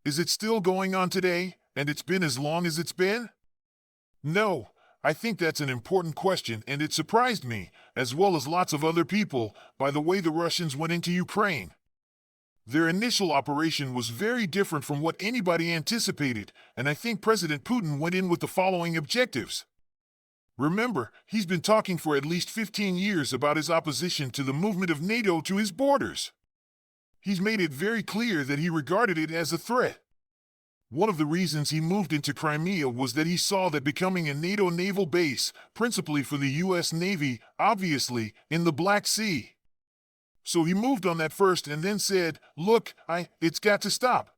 Is it still going on today, and it's been as long as it's been? No, I think that's an important question, and it surprised me, as well as lots of other people, by the way the Russians went into Ukraine. Their initial operation was very different from what anybody anticipated, and I think President Putin went in with the following objectives. Remember, he's been talking for at least 15 years about his opposition to the movement of NATO to his borders. He's made it very clear that he regarded it as a threat. One of the reasons he moved into Crimea was that he saw that becoming a NATO naval base, principally for the U.S. Navy, obviously, in the Black Sea. So he moved on that first and then said, look, it's got to stop.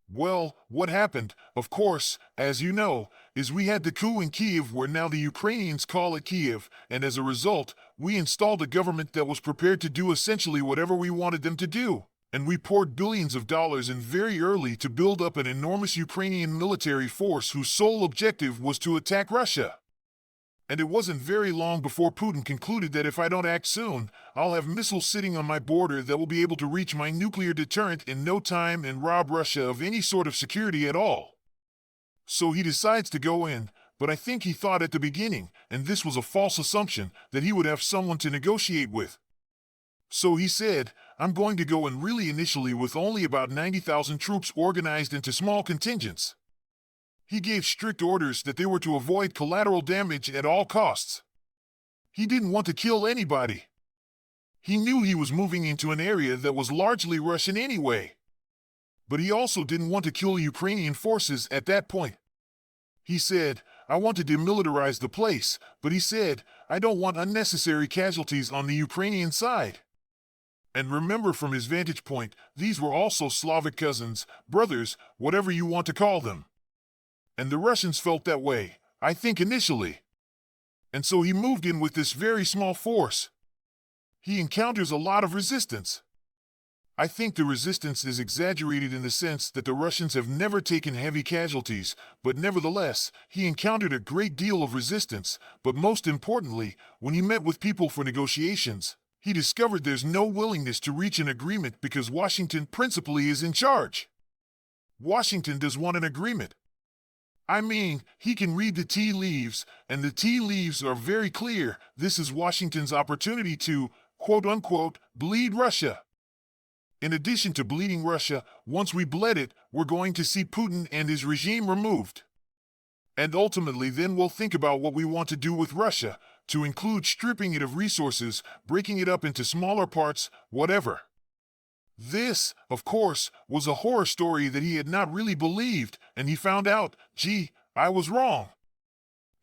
Well, what happened, of course, as you know, is we had the coup in Kiev where now the Ukrainians call it Kiev, and as a result, we installed a government that was prepared to do essentially whatever we wanted them to do. And we poured billions of dollars in very early to build up an enormous Ukrainian military force whose sole objective was to attack Russia. And it wasn't very long before Putin concluded that if I don't act soon, I'll have missiles sitting on my border that will be able to reach my nuclear deterrent in no time and rob Russia of any sort of security at all. So he decides to go in, but I think he thought at the beginning, and this was a false assumption, that he would have someone to negotiate with. So he said, I'm going to go in really initially with only about 90,000 troops organized into small contingents. He gave strict orders that they were to avoid collateral damage at all costs. He didn't want to kill anybody. He knew he was moving into an area that was largely Russian anyway. But he also didn't want to kill Ukrainian forces at that point. He said, I want to demilitarize the place, but he said, I don't want unnecessary casualties on the Ukrainian side. And remember, from his vantage point, these were also Slavic cousins, brothers, whatever you want to call them. And the Russians felt that way, I think initially. And so he moved in with this very small force. He encounters a lot of resistance. I think the resistance is exaggerated in the sense that the Russians have never taken heavy casualties, but nevertheless, he encountered a great deal of resistance, but most importantly, when he met with people for negotiations, he discovered there's no willingness to reach an agreement because Washington principally is in charge. Washington does want an agreement. I mean, he can read the tea leaves, and the tea leaves are very clear. This is Washington's opportunity to, quote-unquote, bleed Russia. In addition to bleeding Russia, once we bled it, we're going to see Putin and his regime removed. And ultimately then we'll think about what we want to do with Russia, to include stripping it of resources, breaking it up into smaller parts, whatever. This, of course, was a horror story that he had not really believed, and he found out, gee, I was wrong.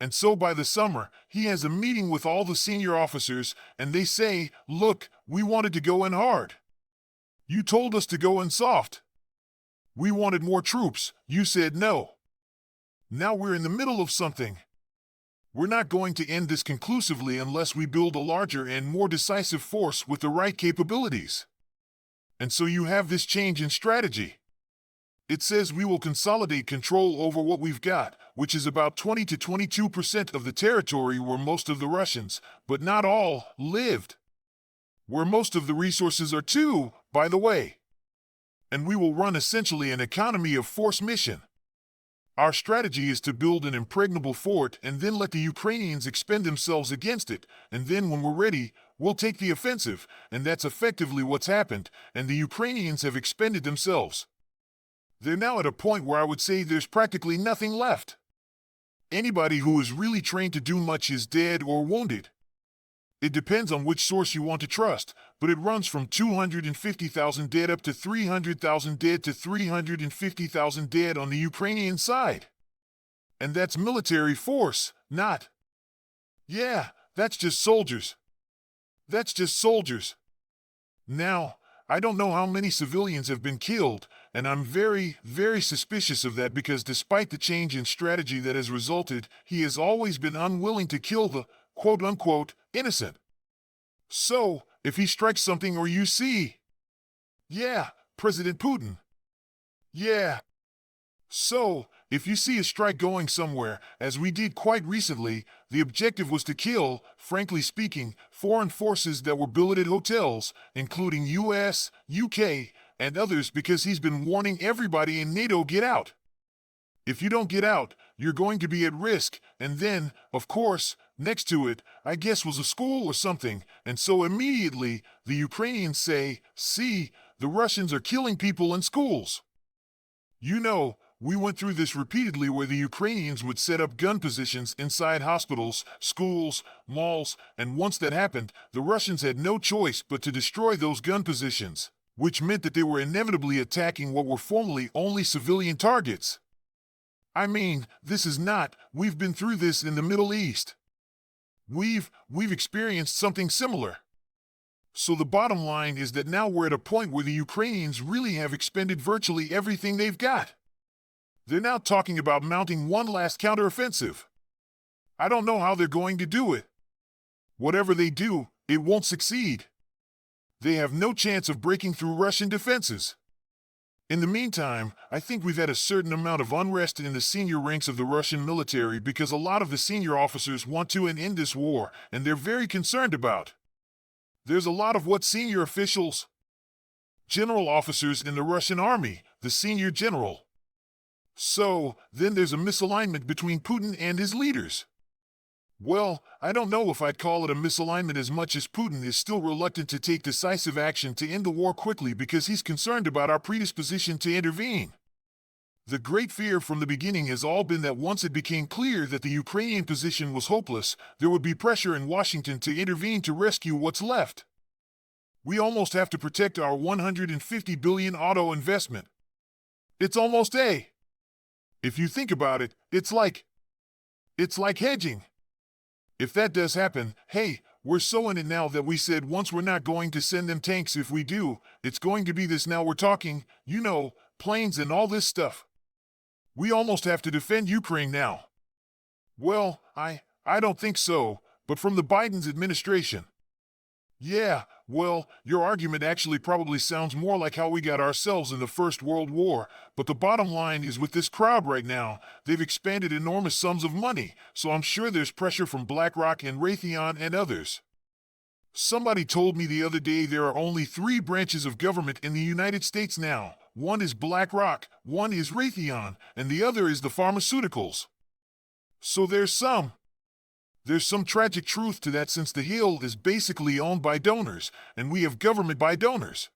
And so by the summer, he has a meeting with all the senior officers, and they say, look, we wanted to go in hard. You told us to go in soft. We wanted more troops, you said no. Now we're in the middle of something. We're not going to end this conclusively unless we build a larger and more decisive force with the right capabilities. And so you have this change in strategy. It says we will consolidate control over what we've got, which is about 20 to 22% of the territory where most of the Russians, but not all, lived. Where most of the resources are too, by the way. And we will run essentially an economy of force mission. Our strategy is to build an impregnable fort and then let the Ukrainians expend themselves against it, and then when we're ready, we'll take the offensive, and that's effectively what's happened, and the Ukrainians have expended themselves. They're now at a point where I would say there's practically nothing left. Anybody who is really trained to do much is dead or wounded. It depends on which source you want to trust, but it runs from 250,000 dead up to 300,000 dead to 350,000 dead on the Ukrainian side. And that's military force, not. Yeah, that's just soldiers. That's just soldiers. Now, I don't know how many civilians have been killed, and I'm very, very suspicious of that because despite the change in strategy that has resulted, he has always been unwilling to kill the, quote-unquote, innocent. So, if he strikes something or you see, yeah, President Putin. Yeah. So, if you see a strike going somewhere, as we did quite recently, the objective was to kill, frankly speaking, foreign forces that were billeted hotels, including US, UK, and others because he's been warning everybody in NATO get out. If you don't get out, you're going to be at risk, and then, of course, next to it, I guess was a school or something, and so immediately, the Ukrainians say, see, the Russians are killing people in schools. You know, we went through this repeatedly where the Ukrainians would set up gun positions inside hospitals, schools, malls, and once that happened, the Russians had no choice but to destroy those gun positions, which meant that they were inevitably attacking what were formerly only civilian targets. I mean, this is not, we've been through this in the Middle East. We've experienced something similar. So the bottom line is that now we're at a point where the Ukrainians really have expended virtually everything they've got. They're now talking about mounting one last counteroffensive. I don't know how they're going to do it. Whatever they do, it won't succeed. They have no chance of breaking through Russian defenses. In the meantime, I think we've had a certain amount of unrest in the senior ranks of the Russian military because a lot of the senior officers want to end this war, and they're very concerned about. There's a lot of senior officials? General officers in the Russian army, the senior general. So, then there's a misalignment between Putin and his leaders. Well, I don't know if I'd call it a misalignment as much as Putin is still reluctant to take decisive action to end the war quickly because he's concerned about our predisposition to intervene. The great fear from the beginning has all been that once it became clear that the Ukrainian position was hopeless, there would be pressure in Washington to intervene to rescue what's left. We almost have to protect our $150 billion auto investment. It's almost a. If you think about it, it's like hedging. If that does happen, hey, we're so in it now that we said once we're not going to send them tanks if we do, it's going to be this now we're talking, planes and all this stuff. We almost have to defend Ukraine now. Well, I don't think so, but from the Biden's administration. Yeah, well, your argument actually probably sounds more like how we got ourselves in the First World War, but the bottom line is with this crowd right now, they've expended enormous sums of money, so I'm sure there's pressure from BlackRock and Raytheon and others. Somebody told me the other day there are only 3 branches of government in the United States now. One is BlackRock, one is Raytheon, and the other is the pharmaceuticals. So there's some tragic truth to that since the Hill is basically owned by donors, and we have government by donors.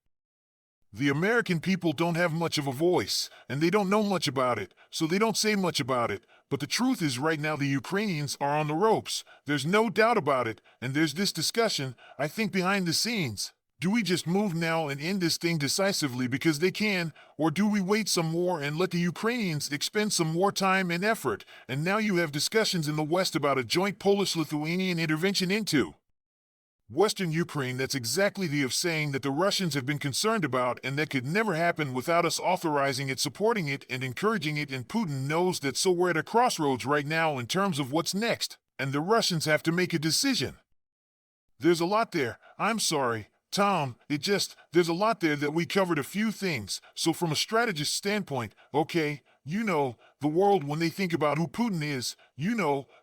The American people don't have much of a voice, and they don't know much about it, so they don't say much about it, but the truth is right now the Ukrainians are on the ropes, there's no doubt about it, and there's this discussion, I think behind the scenes. Do we just move now and end this thing decisively because they can, or do we wait some more and let the Ukrainians expend some more time and effort, and now you have discussions in the West about a joint Polish-Lithuanian intervention into Western Ukraine? That's exactly the of saying that the Russians have been concerned about and that could never happen without us authorizing it, supporting it, and encouraging it, and Putin knows that, so we're at a crossroads right now in terms of what's next, and the Russians have to make a decision. There's a lot there, I'm sorry, Tom, there's a lot there that we covered a few things, so from a strategist standpoint, okay, the world when they think about who Putin is,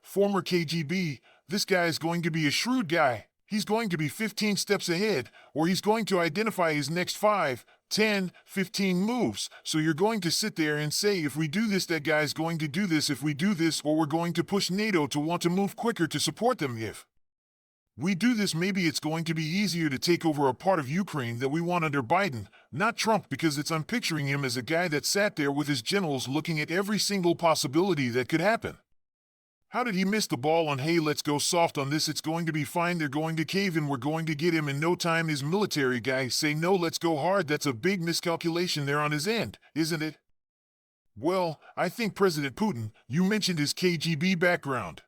former KGB, this guy is going to be a shrewd guy. He's going to be 15 steps ahead, or he's going to identify his next 5, 10, 15 moves. So you're going to sit there and say, if we do this, that guy's going to do this, if we do this, or we're going to push NATO to want to move quicker to support them. If we do this, maybe it's going to be easier to take over a part of Ukraine that we want under Biden, not Trump, because I'm picturing him as a guy that sat there with his generals looking at every single possibility that could happen. How did he miss the ball on, hey, let's go soft on this, it's going to be fine, they're going to cave in, we're going to get him in no time? His military guys say, no, let's go hard. That's a big miscalculation there on his end, isn't it? Well, I think President Putin, you mentioned his KGB background.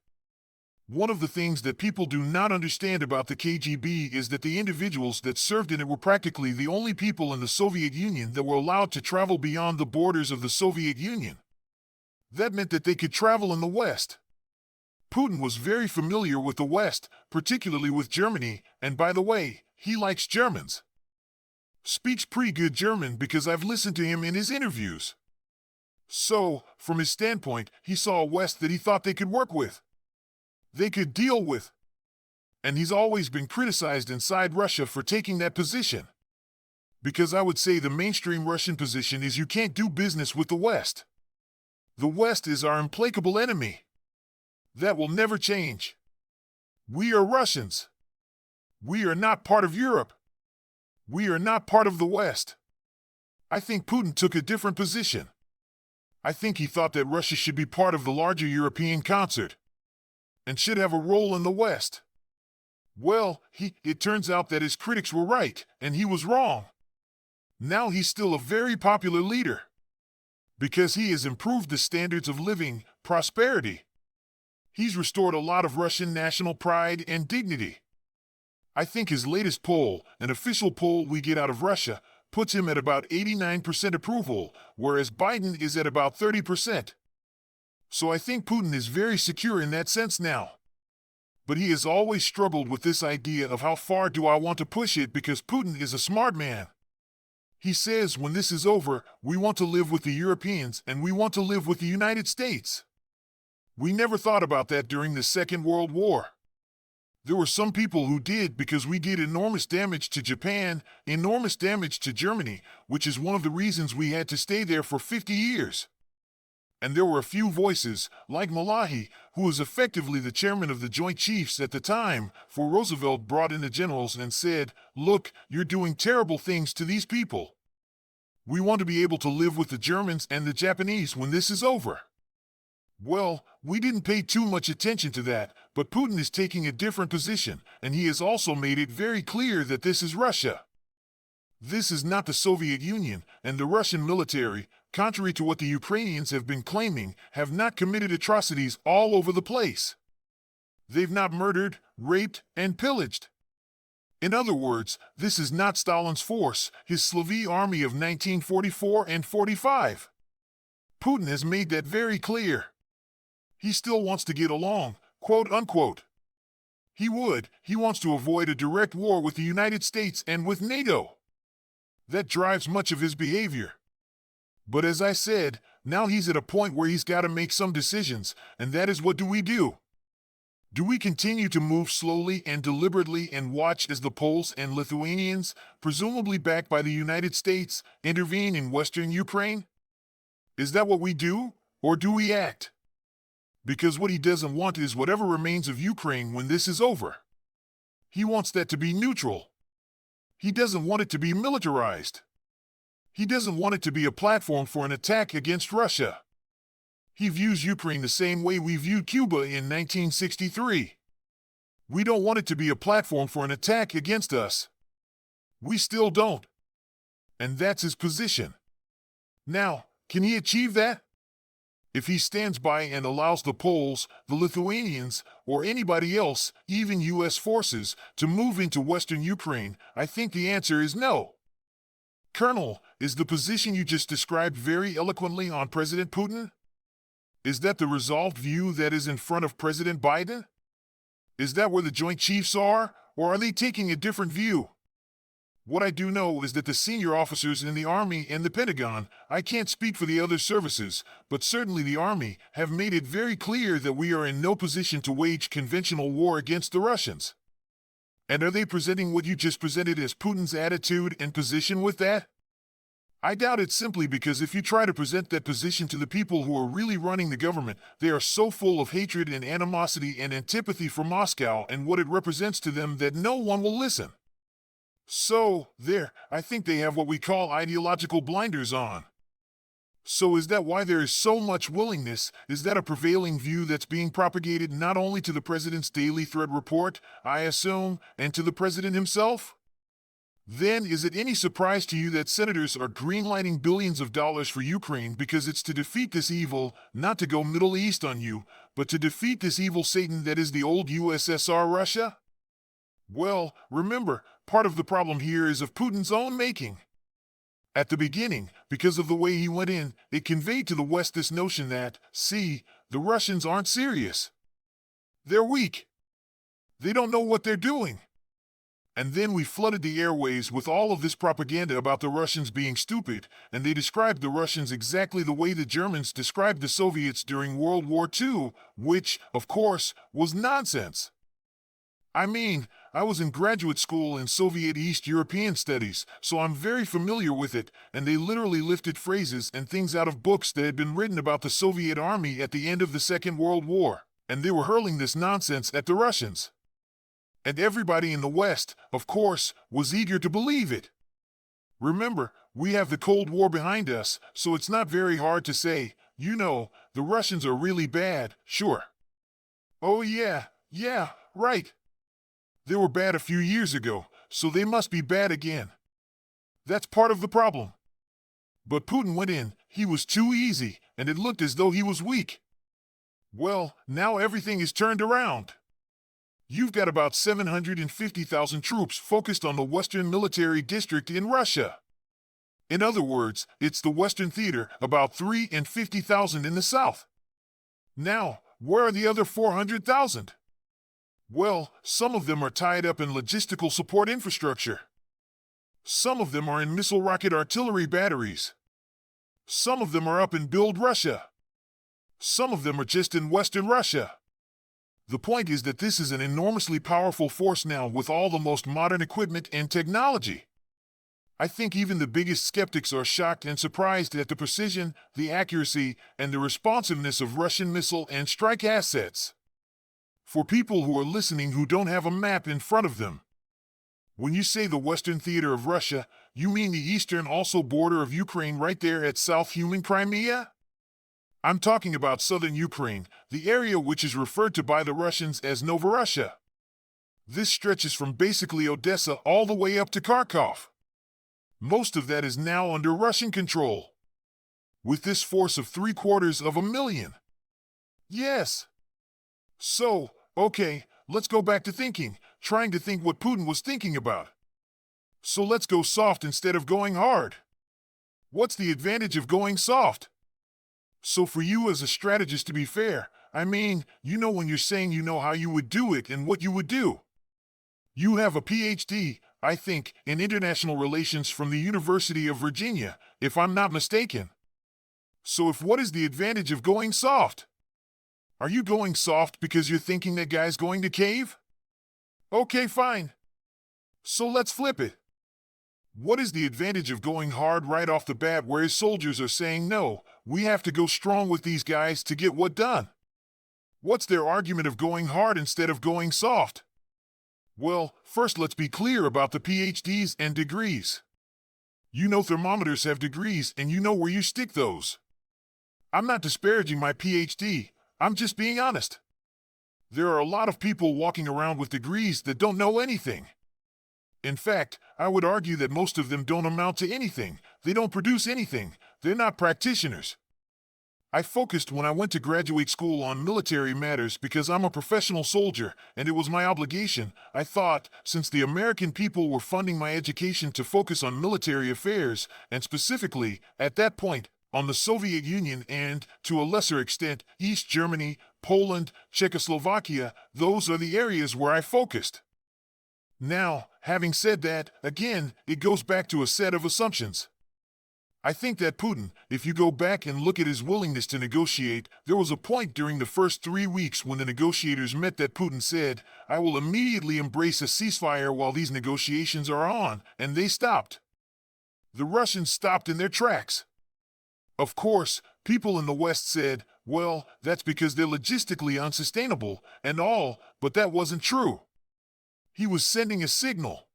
One of the things that people do not understand about the KGB is that the individuals that served in it were practically the only people in the Soviet Union that were allowed to travel beyond the borders of the Soviet Union. That meant that they could travel in the West. Putin was very familiar with the West, particularly with Germany, and by the way, he likes Germans. Speaks pretty good German because I've listened to him in his interviews. So, from his standpoint, he saw a West that he thought they could work with. They could deal with. And he's always been criticized inside Russia for taking that position. Because I would say the mainstream Russian position is you can't do business with the West. The West is our implacable enemy. That will never change. We are Russians. We are not part of Europe. We are not part of the West. I think Putin took a different position. I think he thought that Russia should be part of the larger European concert and should have a role in the West. Well, it turns out that his critics were right, and he was wrong. Now he's still a very popular leader because he has improved the standards of living, prosperity. He's restored a lot of Russian national pride and dignity. I think his latest poll, an official poll we get out of Russia, puts him at about 89% approval, whereas Biden is at about 30%. So I think Putin is very secure in that sense now. But he has always struggled with this idea of how far do I want to push it because Putin is a smart man. He says when this is over, we want to live with the Europeans and we want to live with the United States. We never thought about that during the Second World War. There were some people who did because we did enormous damage to Japan, enormous damage to Germany, which is one of the reasons we had to stay there for 50 years. And there were a few voices, like Malahi, who was effectively the chairman of the Joint Chiefs at the time, for Roosevelt brought in the generals and said, "Look, you're doing terrible things to these people. We want to be able to live with the Germans and the Japanese when this is over." Well, we didn't pay too much attention to that, but Putin is taking a different position, and he has also made it very clear that this is Russia. This is not the Soviet Union, and the Russian military, contrary to what the Ukrainians have been claiming, have not committed atrocities all over the place. They've not murdered, raped, and pillaged. In other words, this is not Stalin's force, his Slavy army of 1944 and 45. Putin has made that very clear. He still wants to get along, quote unquote. He wants to avoid a direct war with the United States and with NATO. That drives much of his behavior. But as I said, now he's at a point where he's got to make some decisions, and that is what do we do? Do we continue to move slowly and deliberately and watch as the Poles and Lithuanians, presumably backed by the United States, intervene in Western Ukraine? Is that what we do, or do we act? Because what he doesn't want is whatever remains of Ukraine when this is over. He wants that to be neutral. He doesn't want it to be militarized. He doesn't want it to be a platform for an attack against Russia. He views Ukraine the same way we viewed Cuba in 1963. We don't want it to be a platform for an attack against us. We still don't. And that's his position. Now, can he achieve that? If he stands by and allows the Poles, the Lithuanians, or anybody else, even U.S. forces, to move into Western Ukraine, I think the answer is no. Colonel, is the position you just described very eloquently on President Putin? Is that the resolved view that is in front of President Biden? Is that where the Joint Chiefs are, or are they taking a different view? What I do know is that the senior officers in the Army and the Pentagon, I can't speak for the other services, but certainly the Army, have made it very clear that we are in no position to wage conventional war against the Russians. And are they presenting what you just presented as Putin's attitude and position with that? I doubt it simply because if you try to present that position to the people who are really running the government, they are so full of hatred and animosity and antipathy for Moscow and what it represents to them that no one will listen. So, I think they have what we call ideological blinders on. So is that why there is so much willingness? Is that a prevailing view that's being propagated not only to the president's daily threat report, I assume, and to the president himself? Then is it any surprise to you that senators are greenlighting billions of dollars for Ukraine because it's to defeat this evil, not to go Middle East on you, but to defeat this evil Satan that is the old USSR Russia? Well, remember, part of the problem here is of Putin's own making. At the beginning, because of the way he went in, it conveyed to the West this notion that, see, the Russians aren't serious. They're weak. They don't know what they're doing. And then we flooded the airways with all of this propaganda about the Russians being stupid, and they described the Russians exactly the way the Germans described the Soviets during World War II, which, of course, was nonsense. I mean, I was in graduate school in Soviet East European studies, so I'm very familiar with it, and they literally lifted phrases and things out of books that had been written about the Soviet army at the end of the Second World War, and they were hurling this nonsense at the Russians. And everybody in the West, of course, was eager to believe it. Remember, we have the Cold War behind us, so it's not very hard to say, the Russians are really bad, sure. Oh yeah, right. They were bad a few years ago, so they must be bad again. That's part of the problem. But Putin went in, he was too easy, and it looked as though he was weak. Well, now everything is turned around. You've got about 750,000 troops focused on the Western Military District in Russia. In other words, it's the Western Theater, about 350,000 in the south. Now, where are the other 400,000? Well, some of them are tied up in logistical support infrastructure. Some of them are in missile rocket artillery batteries. Some of them are up in Build Russia. Some of them are just in Western Russia. The point is that this is an enormously powerful force now with all the most modern equipment and technology. I think even the biggest skeptics are shocked and surprised at the precision, the accuracy, and the responsiveness of Russian missile and strike assets. For people who are listening who don't have a map in front of them, when you say the Western Theater of Russia, you mean the eastern also border of Ukraine right there at South Human Crimea? I'm talking about southern Ukraine, the area which is referred to by the Russians as Novorussia. This stretches from basically Odessa all the way up to Kharkov. Most of that is now under Russian control. With this force of 750,000. Yes. So, okay, let's go back to trying to think what Putin was thinking about. So let's go soft instead of going hard. What's the advantage of going soft? So for you as a strategist, to be fair, when you're saying you know how you would do it and what you would do. You have a PhD, I think, in international relations from the University of Virginia, if I'm not mistaken. So what is the advantage of going soft? Are you going soft because you're thinking that guy's going to cave? Okay, fine. So let's flip it. What is the advantage of going hard right off the bat where his soldiers are saying no, we have to go strong with these guys to get what done? What's their argument of going hard instead of going soft? Well, first let's be clear about the PhDs and degrees. Thermometers have degrees and you know where you stick those. I'm not disparaging my PhD, I'm just being honest. There are a lot of people walking around with degrees that don't know anything. In fact, I would argue that most of them don't amount to anything, they don't produce anything, they're not practitioners. I focused when I went to graduate school on military matters because I'm a professional soldier, and it was my obligation, I thought, since the American people were funding my education to focus on military affairs, and specifically, at that point, on the Soviet Union and, to a lesser extent, East Germany, Poland, Czechoslovakia, those are the areas where I focused. Now, having said that, again, it goes back to a set of assumptions. I think that Putin, if you go back and look at his willingness to negotiate, there was a point during the first 3 weeks when the negotiators met that Putin said, I will immediately embrace a ceasefire while these negotiations are on, and they stopped. The Russians stopped in their tracks. Of course, people in the West said, well, that's because they're logistically unsustainable, and all, but that wasn't true. He was sending a signal.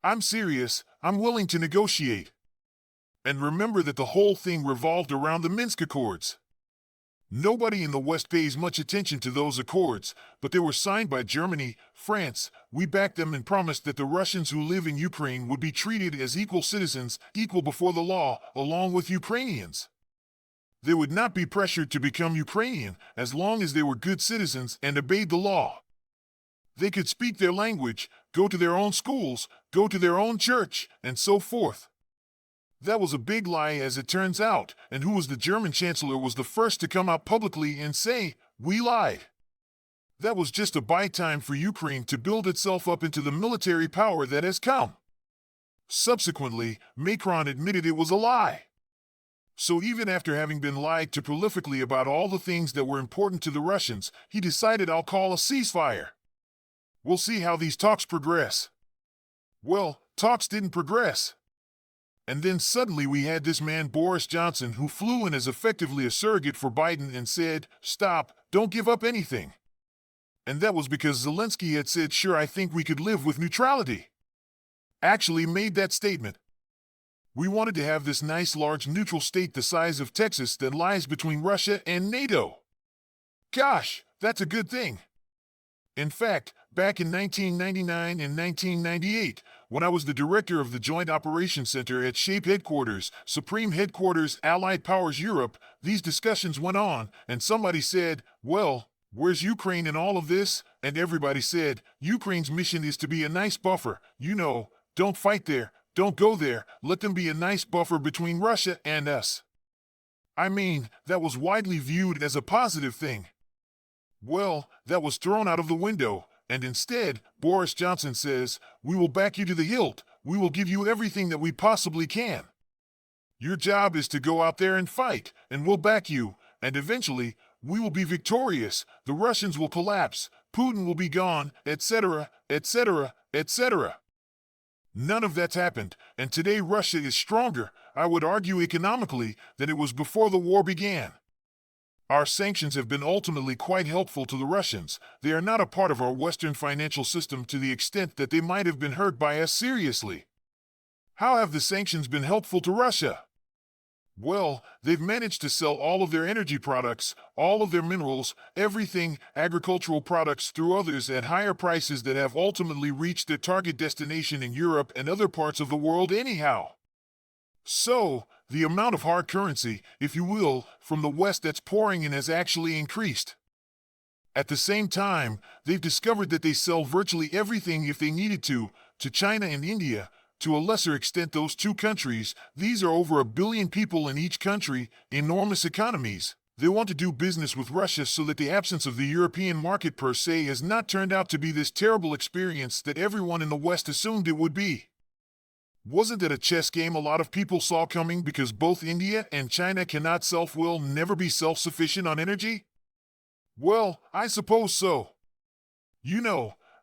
I'm serious, I'm willing to negotiate. And remember that the whole thing revolved around the Minsk Accords. Nobody in the West pays much attention to those accords, but they were signed by Germany, France. We backed them and promised that the Russians who live in Ukraine would be treated as equal citizens, equal before the law, along with Ukrainians. They would not be pressured to become Ukrainian as long as they were good citizens and obeyed the law. They could speak their language, go to their own schools, go to their own church, and so forth. That was a big lie as it turns out, and who was the German chancellor was the first to come out publicly and say, we lied. That was just a buy time for Ukraine to build itself up into the military power that has come. Subsequently, Macron admitted it was a lie. So even after having been lied to prolifically about all the things that were important to the Russians, he decided I'll call a ceasefire. We'll see how these talks progress. Well, talks didn't progress. And then suddenly we had this man Boris Johnson who flew in as effectively a surrogate for Biden and said, "Stop, don't give up anything." And that was because Zelensky had said, "Sure, I think we could live with neutrality." Actually made that statement. We wanted to have this nice large neutral state the size of Texas that lies between Russia and NATO. Gosh, that's a good thing. In fact, back in 1999 and 1998, when I was the director of the Joint Operations Center at SHAPE Headquarters, Supreme Headquarters, Allied Powers Europe, these discussions went on, and somebody said, "Well, where's Ukraine in all of this?" And everybody said, "Ukraine's mission is to be a nice buffer, don't fight there, don't go there, let them be a nice buffer between Russia and us." I mean, that was widely viewed as a positive thing. Well, that was thrown out of the window, and instead, Boris Johnson says, "We will back you to the hilt, we will give you everything that we possibly can. Your job is to go out there and fight, and we'll back you, and eventually, we will be victorious, the Russians will collapse, Putin will be gone, etc., etc., etc." None of that's happened, and today Russia is stronger, I would argue economically, than it was before the war began. Our sanctions have been ultimately quite helpful to the Russians. They are not a part of our Western financial system to the extent that they might have been hurt by us seriously. How have the sanctions been helpful to Russia? Well, they've managed to sell all of their energy products, all of their minerals, everything, agricultural products through others at higher prices that have ultimately reached their target destination in Europe and other parts of the world anyhow. So, the amount of hard currency, if you will, from the West that's pouring in has actually increased. At the same time, they've discovered that they sell virtually everything if they needed to China and India, to a lesser extent those two countries. These are over 1 billion people in each country, enormous economies. They want to do business with Russia so that the absence of the European market per se has not turned out to be this terrible experience that everyone in the West assumed it would be. Wasn't that a chess game a lot of people saw coming because both India and China cannot will never be self-sufficient on energy? Well, I suppose so.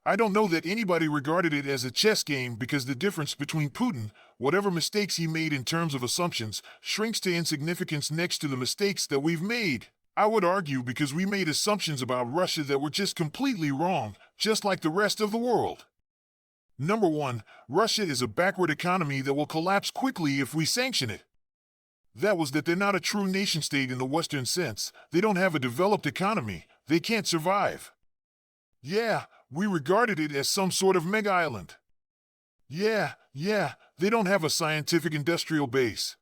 I don't know that anybody regarded it as a chess game because the difference between Putin, whatever mistakes he made in terms of assumptions, shrinks to insignificance next to the mistakes that we've made. I would argue because we made assumptions about Russia that were just completely wrong, just like the rest of the world. Number one, Russia is a backward economy that will collapse quickly if we sanction it. That was that they're not a true nation-state in the Western sense. They don't have a developed economy. They can't survive. Yeah, we regarded it as some sort of mega-island. Yeah, they don't have a scientific industrial base.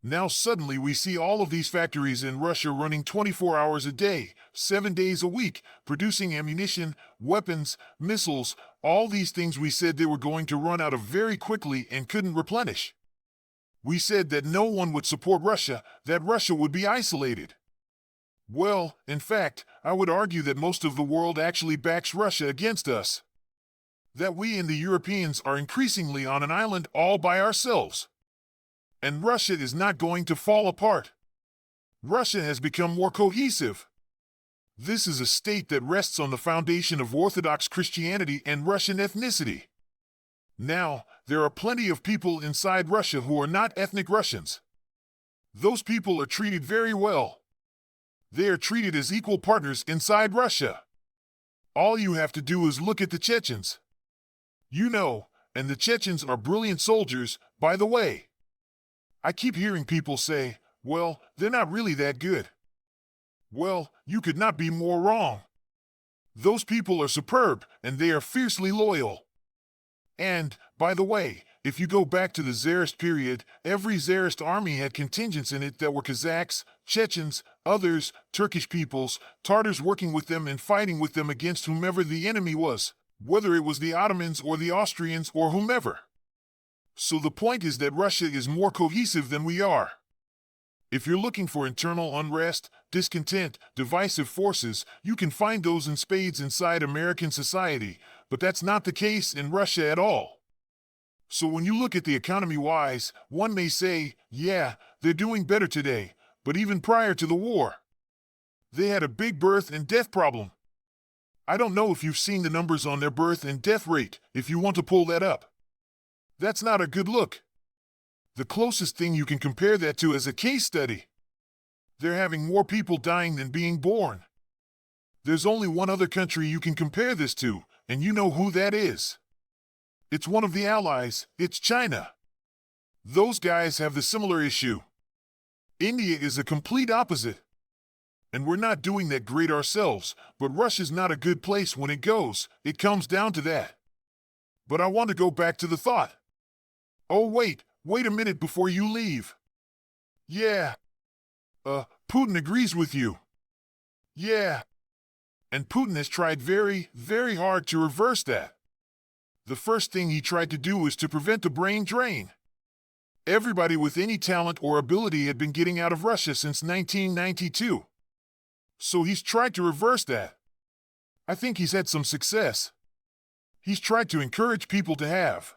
Now suddenly we see all of these factories in Russia running 24 hours a day, 7 days a week, producing ammunition, weapons, missiles, all these things we said they were going to run out of very quickly and couldn't replenish. We said that no one would support Russia, that Russia would be isolated. Well, in fact, I would argue that most of the world actually backs Russia against us. That we and the Europeans are increasingly on an island all by ourselves. And Russia is not going to fall apart. Russia has become more cohesive. This is a state that rests on the foundation of Orthodox Christianity and Russian ethnicity. Now, there are plenty of people inside Russia who are not ethnic Russians. Those people are treated very well. They are treated as equal partners inside Russia. All you have to do is look at the Chechens. And the Chechens are brilliant soldiers, by the way. I keep hearing people say, well, they're not really that good. Well, you could not be more wrong. Those people are superb, and they are fiercely loyal. And, by the way, if you go back to the Tsarist period, every Tsarist army had contingents in it that were Kazakhs, Chechens, others, Turkish peoples, Tatars working with them and fighting with them against whomever the enemy was, whether it was the Ottomans or the Austrians or whomever. So the point is that Russia is more cohesive than we are. If you're looking for internal unrest, discontent, divisive forces, you can find those in spades inside American society, but that's not the case in Russia at all. So when you look at the economy-wise, one may say, yeah, they're doing better today, but even prior to the war, they had a big birth and death problem. I don't know if you've seen the numbers on their birth and death rate, if you want to pull that up. That's not a good look. The closest thing you can compare that to is a case study. They're having more people dying than being born. There's only one other country you can compare this to, and you know who that is. It's one of the allies, it's China. Those guys have the similar issue. India is a complete opposite. And we're not doing that great ourselves, but Russia's not a good place when it comes down to that. But I want to go back to the thought. Oh wait a minute before you leave. Yeah. Putin agrees with you. Yeah. And Putin has tried very, very hard to reverse that. The first thing he tried to do was to prevent the brain drain. Everybody with any talent or ability had been getting out of Russia since 1992. So he's tried to reverse that. I think he's had some success. He's tried to encourage people to have